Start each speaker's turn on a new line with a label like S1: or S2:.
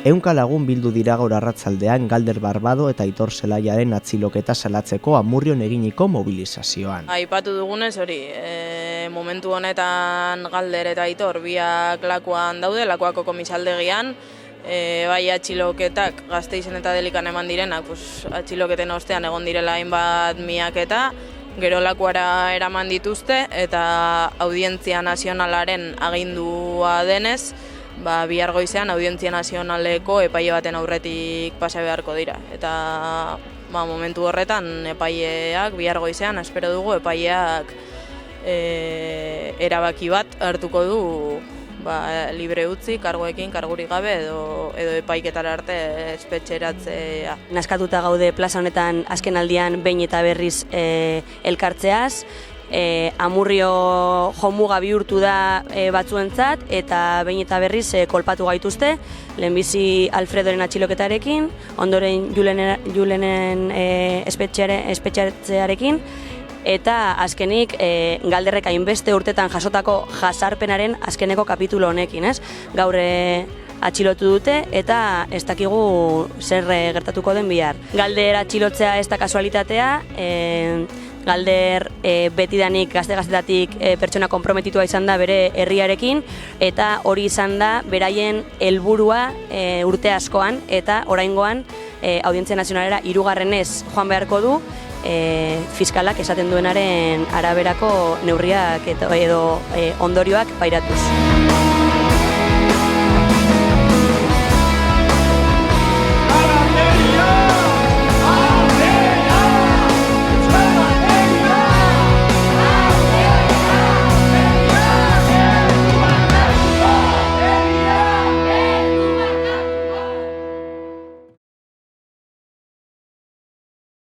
S1: Ehunka lagun bildu dira gaur arratzaldean Galder Barbado eta Aitor Zelaiaren atxiloketa salatzeko Amurrion eginiko mobilizazioan.
S2: Aipatu dugunez hori, momentu honetan Galder eta Aitor biak lakuan daude, lakuako komisaldegian, bai atxiloketak Gasteizen eta Delikan eman direnak, atxiloketen ostean egon direla hainbat miaketa, gero lakuara eraman dituzte eta Audientzia Nazionalaren agindua denez, bihar goizean Audientzia Nazionaleko epaile baten aurretik pasa beharko dira. Eta momentu horretan epaileak bihar goizean, espero dugu epaileak erabaki bat hartuko du libre utzi, karguekin, kargurik gabe edo epaiketara arte espetxeratzea.
S3: Naskatuta gaude plaza honetan azken aldian behin eta berriz elkartzeaz. Amurrio jomuga bihurtu da batzuentzat eta behin eta berriz kolpatu gaituzte, lehenbizi Alfredoren atxiloketarekin, ondoren Julenen espetxeratzearekin, eta azkenik Galderrek hainbeste urtetan jasotako jasarpenaren azkeneko kapitulo honekin, ez? Gaur atxilotu dute eta ez dakigu zer gertatuko den bihar. Galder atxilotzea ez da kasualitatea, Galder betidanik gazte-gaztetatik pertsona konprometitua izan da bere herriarekin eta hori izan da beraien helburua urte askoan eta oraingoan Audientzia Nazionalera 3. joan beharko du fiskalak esaten duenaren araberako neurriak edo ondorioak pairatuz.